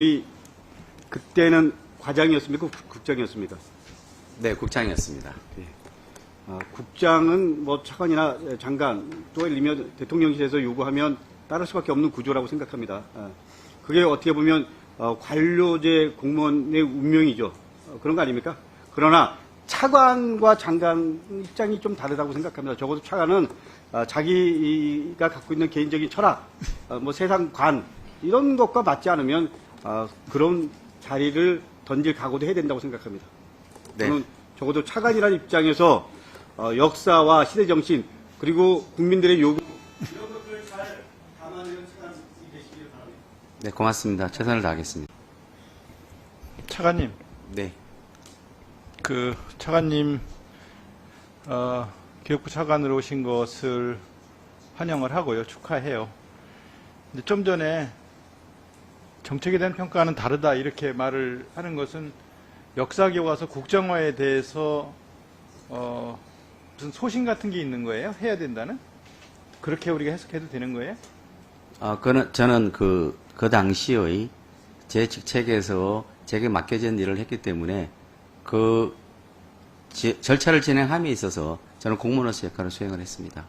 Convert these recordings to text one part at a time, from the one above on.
이 그때는 과장이었습니까? 국장이었습니까? 네, 국장이었습니다. 예. 국장은 뭐 차관이나 장관 또 일면 대통령실에서 요구하면 따를 수밖에 없는 구조라고 생각합니다. 그게 어떻게 보면 관료제 공무원의 운명이죠. 그런 거 아닙니까? 그러나 차관과 장관 입장이 좀 다르다고 생각합니다. 적어도 차관은 자기가 갖고 있는 개인적인 철학, 뭐 세상관 이런 것과 맞지 않으면 그런 자리를 던질 각오도 해야 된다고 생각합니다. 네. 저는 적어도 차관이라는 입장에서 역사와 시대정신 그리고 국민들의 요구 이런 것들을 잘 담아내는 차관이 되시길 바랍니다. 네, 고맙습니다. 최선을 다하겠습니다. 차관님, 네. 차관님, 교육부 차관으로 오신 것을 환영을 하고요. 축하해요. 근데 좀 전에 정책에 대한 평가는 다르다 이렇게 말을 하는 것은 역사 교과서 국정화에 대해서 무슨 소신 같은 게 있는 거예요? 해야 된다는? 그렇게 우리가 해석해도 되는 거예요? 저는 그 당시의 제 직책에서 제게 맡겨진 일을 했기 때문에 그 절차를 진행함에 있어서 저는 공무원으로서 역할을 수행을 했습니다.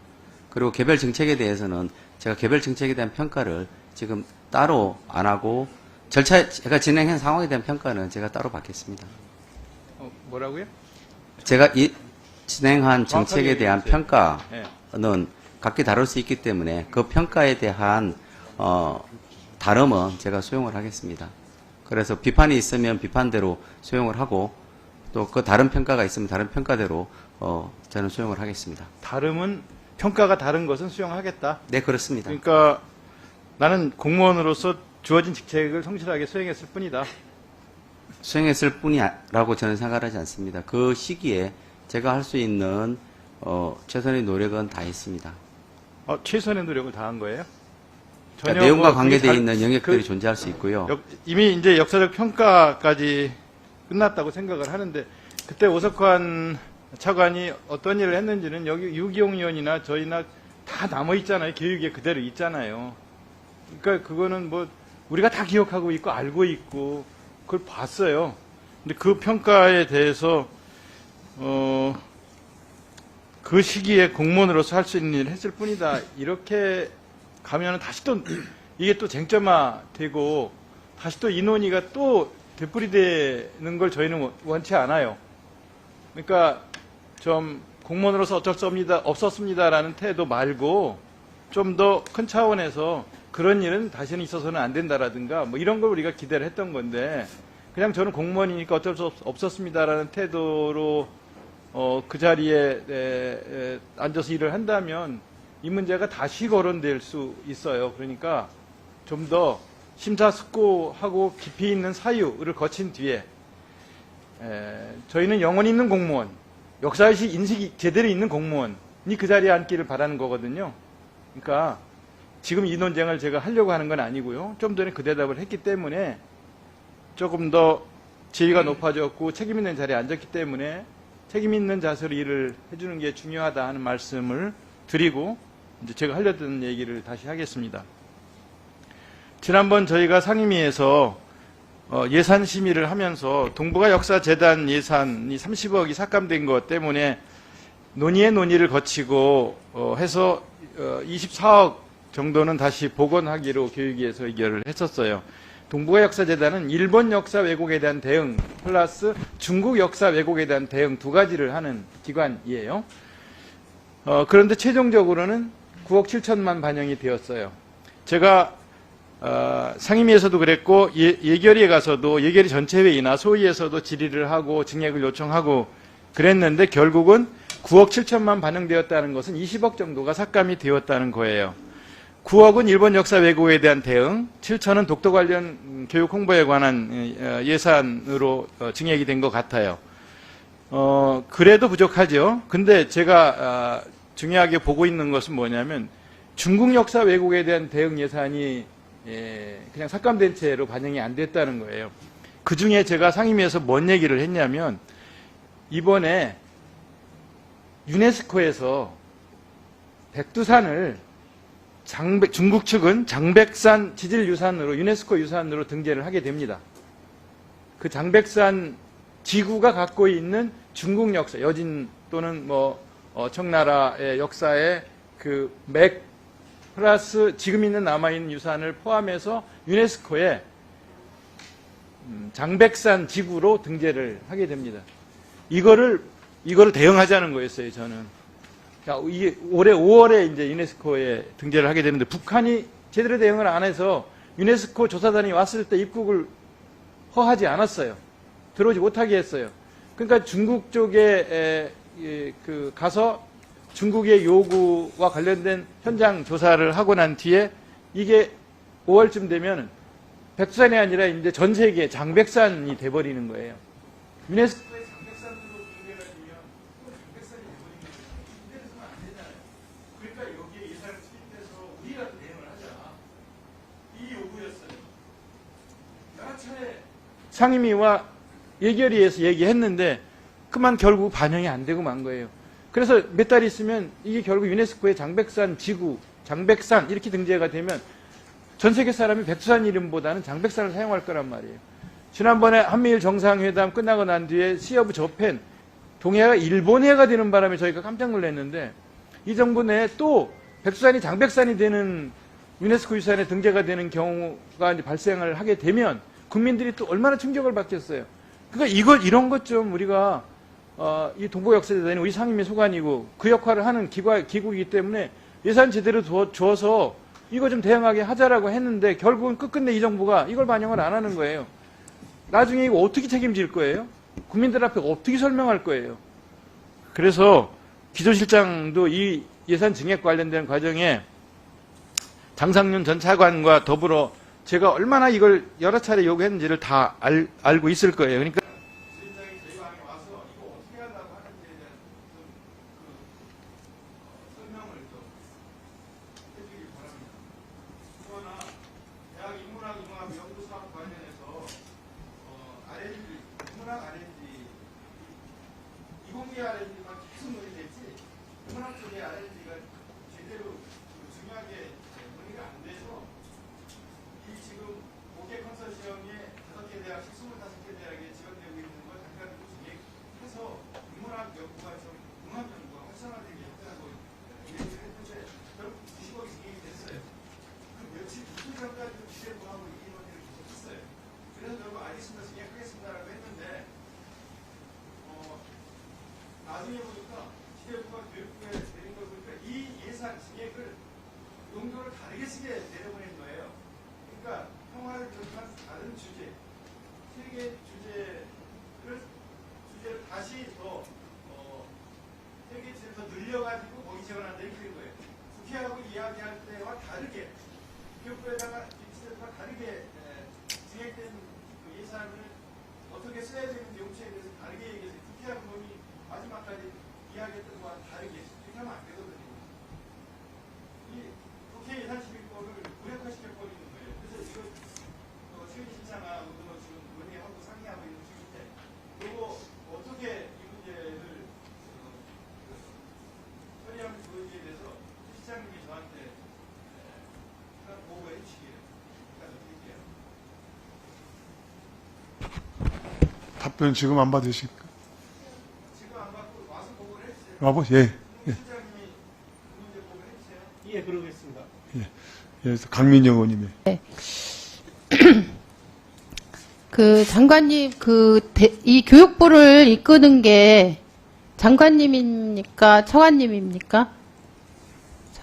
그리고 개별 정책에 대해서는 제가 개별 정책에 대한 평가를 지금 따로 안 하고 제가 진행한 상황에 대한 평가는 제가 따로 받겠습니다. 뭐라고요? 제가 진행한 정책에 대한 얘기해주세요. 평가는 각기 다를 수 있기 때문에 그 평가에 대한 다름은 제가 수용을 하겠습니다. 그래서 비판이 있으면 비판대로 수용을 하고 또 그 다른 평가가 있으면 다른 평가대로 저는 수용을 하겠습니다. 다름은 평가가 다른 것은 수용하겠다. 네, 그렇습니다. 그러니까 나는 공무원으로서 주어진 직책을 성실하게 수행했을 뿐이다. 수행했을 뿐이라고 저는 생각하지 않습니다. 그 시기에 제가 할 수 있는 최선의 노력은 다 했습니다. 최선의 노력을 다한 거예요? 그러니까 내용과 뭐 관계되어 있는 영역들이 존재할 수 있고요. 이미 이제 역사적 평가까지 끝났다고 생각을 하는데 그때 오석환 차관이 어떤 일을 했는지는 여기 유기용 의원이나 저희나 다 남아 있잖아요. 교육에 그대로 있잖아요. 그러니까 그거는 뭐 우리가 다 기억하고 있고 알고 있고 그걸 봤어요. 근데 그 평가에 대해서 그 시기에 공무원으로서 할 수 있는 일을 했을 뿐이다. 이렇게 가면은 다시 또 이게 또 쟁점화되고 다시 또 이 논의가 또 되풀이되는 걸 저희는 원치 않아요. 그러니까 좀 공무원으로서 어쩔 수 없었습니다라는 태도 말고 좀 더 큰 차원에서 그런 일은 다시는 있어서는 안 된다라든가 뭐 이런 걸 우리가 기대를 했던 건데 그냥 저는 공무원이니까 어쩔 수 없었습니다라는 태도로 그 자리에 앉아서 일을 한다면 이 문제가 다시 거론될 수 있어요. 그러니까 좀 더 심사숙고하고 깊이 있는 사유를 거친 뒤에 저희는 영혼이 있는 공무원, 역사의식 인식이 제대로 있는 공무원이 그 자리에 앉기를 바라는 거거든요. 그러니까 지금 이 논쟁을 제가 하려고 하는 건 아니고요. 좀 전에 그 대답을 했기 때문에 조금 더 지위가 높아졌고 책임 있는 자리에 앉았기 때문에 책임 있는 자세로 일을 해주는 게 중요하다 하는 말씀을 드리고 이제 제가 하려던 얘기를 다시 하겠습니다. 지난번 저희가 상임위에서 예산 심의를 하면서 동북아 역사재단 예산이 30억이 삭감된 것 때문에 논의를 거치고 해서 24억 정도는 다시 복원하기로 교육위에서 의결을 했었어요. 동북아 역사재단은 일본 역사 왜곡에 대한 대응 플러스 중국 역사 왜곡에 대한 대응 두 가지를 하는 기관이에요. 그런데 최종적으로는 9억 7천만 반영이 되었어요. 제가 상임위에서도 그랬고 예결위에 가서도 예결위 전체 회의나 소위에서도 질의를 하고 증액을 요청하고 그랬는데 결국은 9억 7천만 반영되었다는 것은 20억 정도가 삭감이 되었다는 거예요. 9억은 일본 역사 왜곡에 대한 대응, 7천은 독도 관련 교육 홍보에 관한 예산으로 증액이 된 것 같아요. 그래도 부족하죠. 근데 제가 중요하게 보고 있는 것은 뭐냐면 중국 역사 왜곡에 대한 대응 예산이 그냥 삭감된 채로 반영이 안 됐다는 거예요. 그 중에 제가 상임위에서 뭔 얘기를 했냐면 이번에 유네스코에서 백두산을 중국 측은 장백산 지질유산으로 유네스코 유산으로 등재를 하게 됩니다. 그 장백산 지구가 갖고 있는 중국 역사, 여진 또는 청나라의 역사의 그 맥 플러스 지금 있는 남아있는 유산을 포함해서 유네스코에 장백산 지구로 등재를 하게 됩니다. 이거를 대응하자는 거였어요, 저는. 그러니까 이게 올해 5월에 이제 유네스코에 등재를 하게 되는데 북한이 제대로 대응을 안 해서 유네스코 조사단이 왔을 때 입국을 허하지 않았어요. 들어오지 못하게 했어요. 그러니까 중국 쪽에 가서 중국의 요구와 관련된 현장 조사를 하고 난 뒤에 이게 5월쯤 되면 백두산이 아니라 이제 전 세계 장백산이 돼버리는 거예요. 유네스코의 장백산으로 등재가 되면 장백산이 돼버리는 거예요. 이래서는 안 되잖아요. 그러니까 여기에 예산을 투입해서 우리라도 대응을 하자. 이 요구였어요. 여러 차례 상임위와 예결위에서 얘기했는데 그만 결국 반영이 안 되고 만 거예요. 그래서 몇 달 있으면 이게 결국 유네스코의 장백산 지구, 장백산 이렇게 등재가 되면 전 세계 사람이 백두산 이름보다는 장백산을 사용할 거란 말이에요. 지난번에 한미일 정상회담 끝나고 난 뒤에 시어브 저펜, 동해가 일본해가 되는 바람에 저희가 깜짝 놀랐는데 이 정부 내에 또 백두산이 장백산이 되는 유네스코 유산에 등재가 되는 경우가 이제 발생을 하게 되면 국민들이 또 얼마나 충격을 받겠어요. 그러니까 이런 것 좀 우리가 이 동북역사재단이 우리 상임위 소관이고 그 역할을 하는 기구이기 때문에 예산 제대로 줘서 이거 좀 대응하게 하자라고 했는데 결국은 끝끝내 이 정부가 이걸 반영을 안 하는 거예요. 나중에 이거 어떻게 책임질 거예요? 국민들 앞에 어떻게 설명할 거예요? 그래서 기조실장도 이 예산 증액 관련된 과정에 장상윤 전 차관과 더불어 제가 얼마나 이걸 여러 차례 요구했는지를 다 알고 있을 거예요. 그러니까 실장이 저희 방에 와서 이거 어떻게 하려고 하는지에 대한 설명을 좀 해주길 바랍니다. 또 하나 대학 인문학 연구 사업 관련해서 R&D, 인문학 R&D, 이공계 R&D만 계속 논의됐지 인문학 쪽의 R&D가 제대로 중요하게 논의가 안 돼서 이 지금 5개 컨소시엄에 5개 대학씩 25개 대학에 지원되고 있는 걸 잠깐 증액해서 인문학 연구가 좀 융합 연구가 활성화되게 했다고 얘기를 했는데 결국 90억이 증액이 됐어요. 그 며칠 이틀 전까지 기재부하고 이 논의를 계속 했어요. 그래서 결국 알겠습니다, 증액하겠습니다라고 했는데 나중에 보니까 기재부가 교육부에 내린 걸 보니까 이 예산 증액을 용도를 다르게 쓰게 내려보낸 거예요. 그러니까 평화를 기록한 다른 주제, 세 개의 주제를 다시 더 세 개의 주제를 더 늘려가지고 거기 지원한다 이렇게 된 거예요. 국회하고 이야기할 때와 다르게 교육부에다가 기재부가 다르게 증액된 그 예산을 어떻게 써야 되는 용체에 대해서 다르게 얘기해서 국회하고 논의 마지막까지 이야기했던 거와 다르게 이렇게 하면 안 되거든요. 이 국회 예산 심의법을 무력화시켜 버리는 거예요. 그래서 이거 최근 실장하고도 지금 논의하고 상의하고 있는 중인데, 이거 어떻게 이 문제를 처리하면 좋은지에 대해서 실장님이 저한테 보고해 주시기를 부탁드릴게요. 답변 지금 안 받으실까? 지금 안 받고 와서 보고를 해주세요. 와보, 예. 실장님이 그 문제 보고해 주세요. 예, 그러겠습니다. 예, 강민정 의원님의. 그 장관님, 이 교육부를 이끄는 게 장관님입니까? 차관님입니까?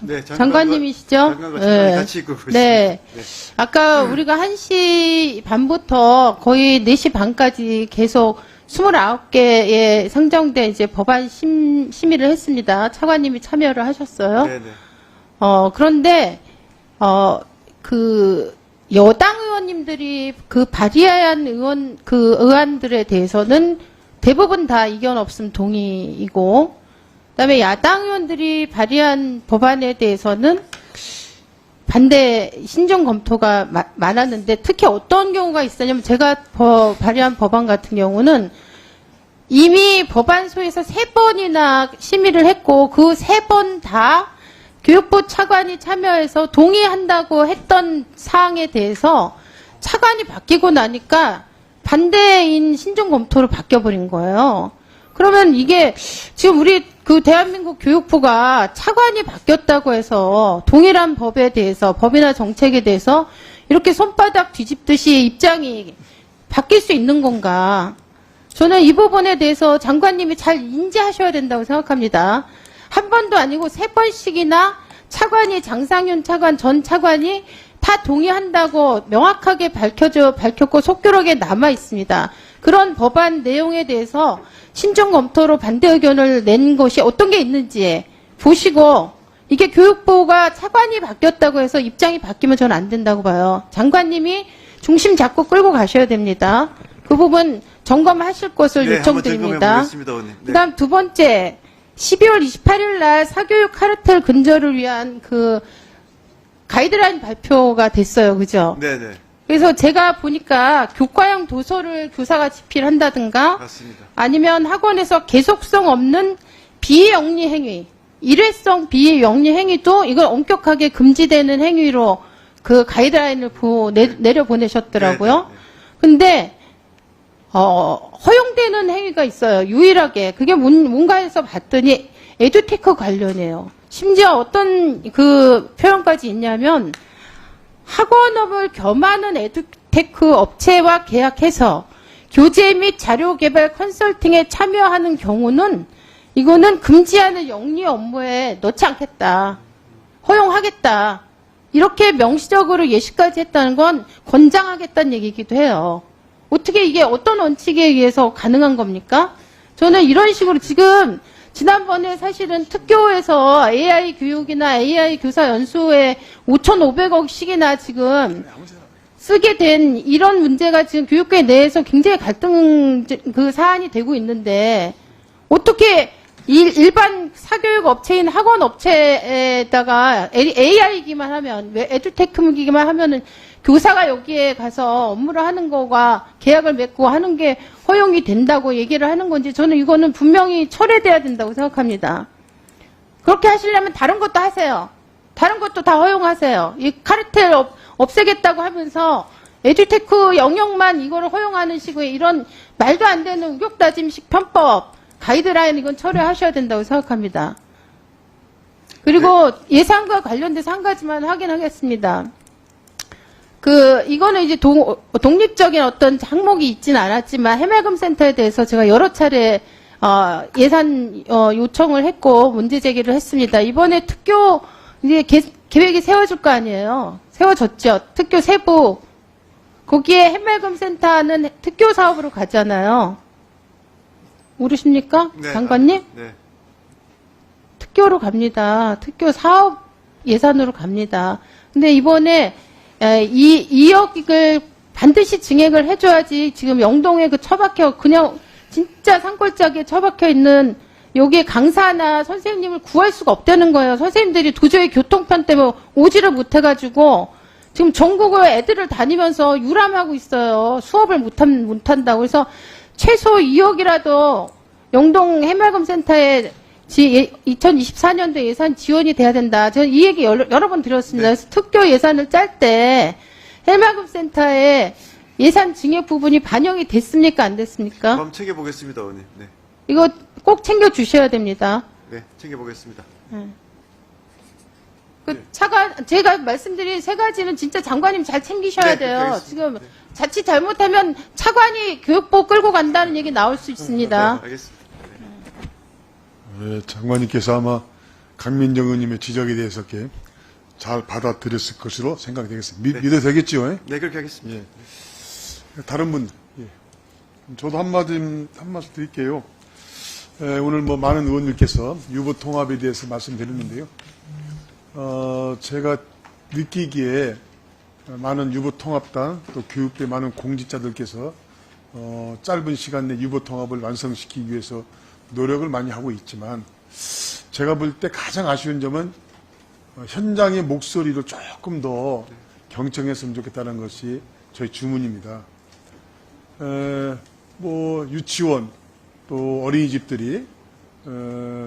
네, 장관님이시죠? 장관과 네. 같이 있고 있습니다. 네. 아까 우리가 1시 반부터 거의 4시 반까지 계속 29개의 상정된 이제 법안 심의를 했습니다. 차관님이 참여를 하셨어요. 네, 네. 그런데, 여당 의원님들이 발의한 의안들에 대해서는 대부분 다 이견 없음 동의이고, 그 다음에 야당 의원들이 발의한 법안에 대해서는 반대 신중 검토가 많았는데, 특히 어떤 경우가 있었냐면, 제가 발의한 법안 같은 경우는 이미 법안소에서 3번이나 심의를 했고, 그 3번 다 교육부 차관이 참여해서 동의한다고 했던 사항에 대해서 차관이 바뀌고 나니까 반대인 신중 검토로 바뀌어버린 거예요. 그러면 이게 지금 우리 그 대한민국 교육부가 차관이 바뀌었다고 해서 동일한 법에 대해서 법이나 정책에 대해서 이렇게 손바닥 뒤집듯이 입장이 바뀔 수 있는 건가? 저는 이 부분에 대해서 장관님이 잘 인지하셔야 된다고 생각합니다. 한 번도 아니고 3번씩이나 차관이 장상윤 차관 전 차관이 다 동의한다고 명확하게 밝혔고 속기록에 남아 있습니다. 그런 법안 내용에 대해서 신중 검토로 반대 의견을 낸 것이 어떤 게 있는지 보시고 이게 교육부가 차관이 바뀌었다고 해서 입장이 바뀌면 저는 안 된다고 봐요. 장관님이 중심 잡고 끌고 가셔야 됩니다. 그 부분 점검하실 것을 네, 요청드립니다. 한번 점검해보겠습니다, 의원님. 네. 그다음 두 번째 12월 28일 날 사교육 카르텔 근절을 위한 그 가이드라인 발표가 됐어요. 그죠? 네네. 그래서 제가 보니까 교과형 도서를 교사가 집필한다든가 맞습니다. 아니면 학원에서 계속성 없는 비영리 행위, 일회성 비영리 행위도 이걸 엄격하게 금지되는 행위로 그 가이드라인을 내려보내셨더라고요. 네, 네, 네. 근데 허용되는 행위가 있어요. 유일하게. 그게 뭔가 해서 봤더니 에듀테크 관련이에요. 심지어 어떤 그 표현까지 있냐면 학원업을 겸하는 에듀테크 업체와 계약해서 교재 및 자료 개발 컨설팅에 참여하는 경우는 이거는 금지하는 영리 업무에 넣지 않겠다. 허용하겠다. 이렇게 명시적으로 예시까지 했다는 건 권장하겠다는 얘기이기도 해요. 어떻게 이게 어떤 원칙에 의해서 가능한 겁니까? 저는 이런 식으로 지금 지난번에 사실은 특교에서 AI 교육이나 AI 교사 연수에 5,500억씩이나 지금 쓰게 된 이런 문제가 지금 교육계 내에서 굉장히 갈등 그 사안이 되고 있는데 어떻게 일반 사교육 업체인 학원 업체에다가 AI기만 하면 왜 에듀테크기만 하면은 교사가 여기에 가서 업무를 하는 거가 계약을 맺고 하는 게 허용이 된다고 얘기를 하는 건지 저는 이거는 분명히 철회돼야 된다고 생각합니다. 그렇게 하시려면 다른 것도 하세요. 다른 것도 다 허용하세요. 이 카르텔 없애겠다고 하면서 에듀테크 영역만 이거를 허용하는 식의 이런 말도 안 되는 우격다짐식 편법 가이드라인 이건 철회하셔야 된다고 생각합니다. 그리고 예산과 관련돼서 한 가지만 확인하겠습니다. 이거는 이제 독립적인 어떤 항목이 있지는 않았지만 해맑음센터에 대해서 제가 여러 차례 예산 요청을 했고 문제 제기를 했습니다. 이번에 특교 이제 계획이 세워질 거 아니에요. 세워졌죠. 특교 세부 거기에 해맑음센터는 특교 사업으로 가잖아요. 모르십니까? 네, 장관님? 네. 특교로 갑니다. 특교 사업 예산으로 갑니다. 근데 이번에 2억을 반드시 증액을 해줘야지 지금 영동에 그 처박혀 그냥 진짜 산골짜기에 처박혀 있는 여기에 강사나 선생님을 구할 수가 없다는 거예요. 선생님들이 도저히 교통편 때문에 오지를 못해가지고 지금 전국을 애들을 다니면서 유람하고 있어요. 수업을 못한다고. 그래서 최소 2억이라도 영동 해맑음센터에 2024년도 예산 지원이 돼야 된다. 저는 이 얘기 여러 번 드렸습니다. 그래서 특교 예산을 짤 때 해맑음센터에 예산 증액 부분이 반영이 됐습니까? 안 됐습니까? 그럼 챙겨보겠습니다, 의원님. 네. 이거 꼭 챙겨 주셔야 됩니다. 네, 챙겨보겠습니다. 제가 말씀드린 세 가지는 진짜 장관님 잘 챙기셔야 네, 돼요. 알겠습니다. 지금 자칫 잘못하면 차관이 교육부 끌고 간다는 얘기 나올 수 있습니다. 네, 알겠습니다. 네, 장관님께서 아마 강민정 의원님의 지적에 대해서 이렇게 잘 받아들였을 것으로 생각되겠습니다. 믿어도 되겠죠? 네, 그렇게 하겠습니다. 예. 다른 분, 예. 저도 한 말씀 드릴게요. 오늘 많은 의원님께서 유보 통합에 대해서 말씀드렸는데요. 제가 느끼기에 많은 유보 통합단 또 교육계 많은 공직자들께서 짧은 시간 내 유보 통합을 완성시키기 위해서 노력을 많이 하고 있지만 제가 볼 때 가장 아쉬운 점은 현장의 목소리를 조금 더 경청했으면 좋겠다는 것이 저희 주문입니다. 유치원 또 어린이집들이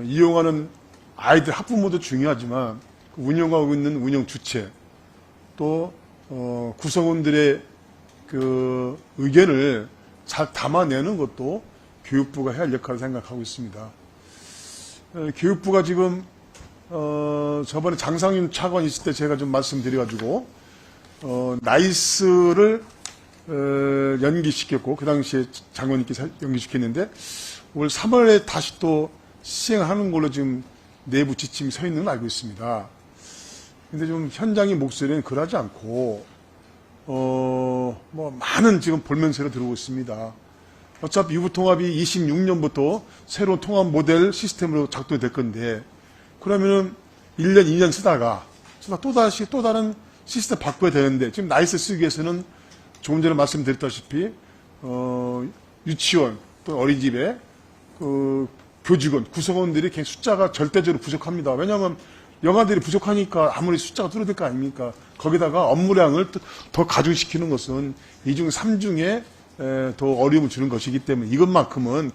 이용하는 아이들 학부모도 중요하지만 운영하고 있는 운영 주체 또 구성원들의 그 의견을 잘 담아내는 것도 교육부가 해야 할 역할을 생각하고 있습니다. 교육부가 지금 저번에 장상윤 차관 있을 때 제가 좀 말씀드려가지고 나이스를 연기시켰고 그 당시에 장관님께서 연기시켰는데 올 3월에 다시 또 시행하는 걸로 지금 내부 지침이 서 있는 걸 알고 있습니다. 근데 좀 현장의 목소리는 그러지 않고 뭐 많은 지금 볼멘세로 들어오고 있습니다. 어차피 유부통합이 26년부터 새로운 통합 모델 시스템으로 작동될 건데 그러면은 1년, 2년 쓰다가 또다시 또 다른 시스템 바꿔야 되는데 지금 나이스 쓰기 위해서는 조금 전에 말씀드렸다시피 유치원 또 어린이집에 그 교직원, 구성원들이 굉장히 숫자가 절대적으로 부족합니다. 왜냐하면 영아들이 부족하니까 아무리 숫자가 줄어들 거 아닙니까? 거기다가 업무량을 더 가중시키는 것은 2중, 3중에 더 어려움을 주는 것이기 때문에 이것만큼은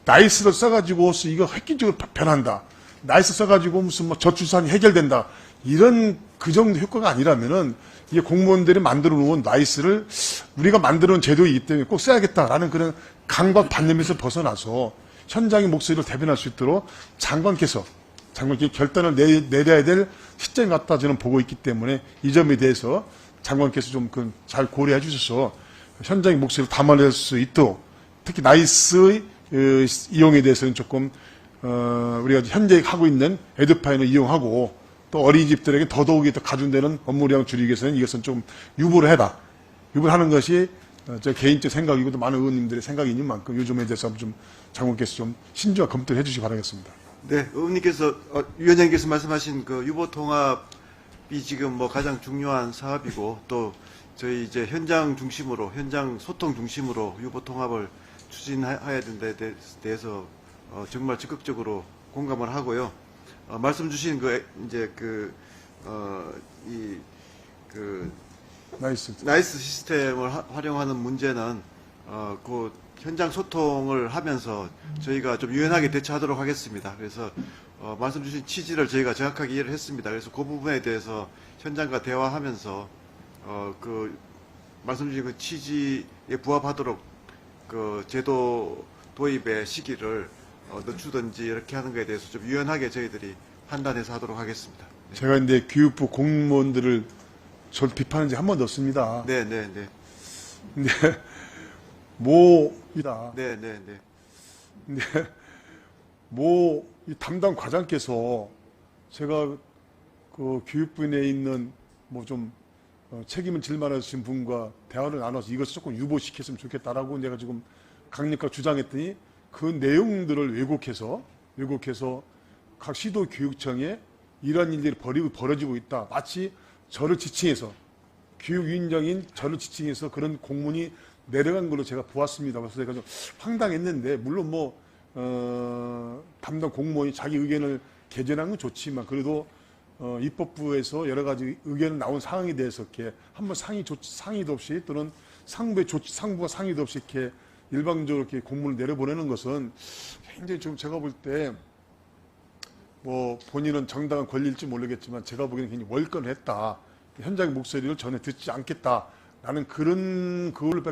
나이스를 써가지고 이거 획기적으로 변한다. 나이스 써가지고 무슨 뭐 저출산이 해결된다. 이런 그 정도 효과가 아니라면은 이게 공무원들이 만들어 놓은 나이스를 우리가 만들어 놓은 제도이기 때문에 꼭 써야겠다라는 그런 강박관념에서 벗어나서 현장의 목소리를 대변할 수 있도록 장관께서 결단을 내려야 될 시점이 같다 저는 보고 있기 때문에 이 점에 대해서 장관께서 좀 잘 고려해 주셔서 현장의 목소리를 담아낼 수 있도록 특히 나이스의 이용에 대해서는 조금 우리가 현재 하고 있는 에듀파인을 이용하고 또 어린이집들에게 더더욱이 더 가중되는 업무량을 줄이기 위해서는 이것은 좀 유보를 해라. 유보를 하는 것이 제 개인적 생각이고 또 많은 의원님들의 생각이니 만큼 이 점에 대해서 좀 장관께서 좀 신중하게 검토를 해주시기 바라겠습니다. 네, 의원님께서 위원장님께서 말씀하신 그 유보통합이 지금 뭐 가장 중요한 사업이고 또 저희 이제 현장 중심으로 현장 소통 중심으로 유보통합을 추진해야 되는 데 대해서 정말 적극적으로 공감을 하고요. 말씀 주신 나이스 시스템을 활용하는 문제는 그 현장 소통을 하면서 저희가 좀 유연하게 대처하도록 하겠습니다. 그래서 말씀 주신 취지를 저희가 정확하게 이해를 했습니다. 그래서 그 부분에 대해서 현장과 대화하면서 그 말씀 주신 그 취지에 부합하도록 그 제도 도입의 시기를 늦추든지 이렇게 하는 것에 대해서 좀 유연하게 저희들이 판단해서 하도록 하겠습니다. 네. 제가 근데 교육부 공무원들을 절 비판한 지 한 번도 없습니다. 네. 근데 이 담당 과장께서 제가 그 교육부 내에 있는 뭐 좀 책임을 질 만하신 분과 대화를 나눠서 이것을 조금 유보시켰으면 좋겠다라고 내가 지금 강력하게 주장했더니 그 내용들을 왜곡해서 각 시도교육청에 이러한 일들이 벌어지고 있다. 마치 저를 지칭해서 교육위원장인 저를 지칭해서 그런 공문이 내려간 걸로 제가 보았습니다. 그래서 제가 좀 황당했는데 물론 뭐 담당 공무원이 자기 의견을 개진한 건 좋지만 그래도 입법부에서 여러 가지 의견 나온 사항에 대해서 이렇게 한번 상의도 없이 또는 상부가 상의도 없이 이렇게 일방적으로 이렇게 공문을 내려보내는 것은 굉장히 좀 제가 볼 때 뭐 본인은 정당한 권리일지 모르겠지만 제가 보기에는 굉장히 월권을 했다. 현장의 목소리를 전혀 듣지 않겠다라는 그걸로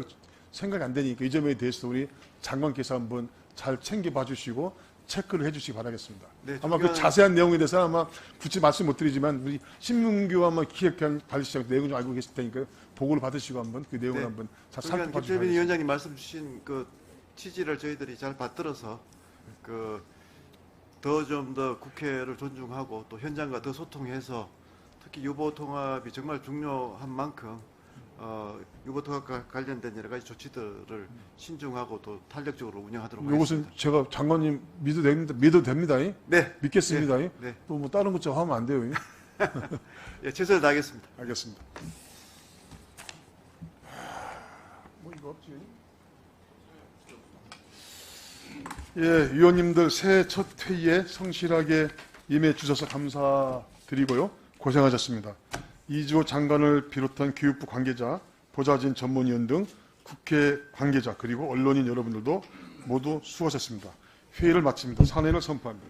생각이 안 되니까 이 점에 대해서 우리 장관께서 한번 잘 챙겨봐 주시고 체크를 해 주시기 바라겠습니다. 네, 아마 그 자세한 내용에 대해서 아마 굳이 말씀 못 드리지만 우리 신문규 아마 기획관리실장 내용 좀 알고 계실 테니까 보고를 받으시고 한번 그 내용을 한번 잘 살펴봐 주시기 바랍니다. 위원장님 말씀 주신 그 취지를 저희들이 잘 받들어서 좀 더 국회를 존중하고 또 현장과 더 소통해서 특히 유보통합이 정말 중요한 만큼 유보통합과 관련된 여러 가지 조치들을 신중하고 또 탄력적으로 운영하도록 하겠습니다. 이것은 제가 장관님 믿어도 됩니다. 네. 믿겠습니다. 네. 또 뭐 다른 것좀 하면 안 돼요. 예, 최선을 다하겠습니다. 알겠습니다. 뭐 이거 없지? 예, 위원님들 새해 첫 회의에 성실하게 임해 주셔서 감사드리고요. 고생하셨습니다. 이주호 장관을 비롯한 교육부 관계자, 보좌진 전문위원 등 국회 관계자 그리고 언론인 여러분들도 모두 수고하셨습니다. 회의를 마칩니다. 산회를 선포합니다.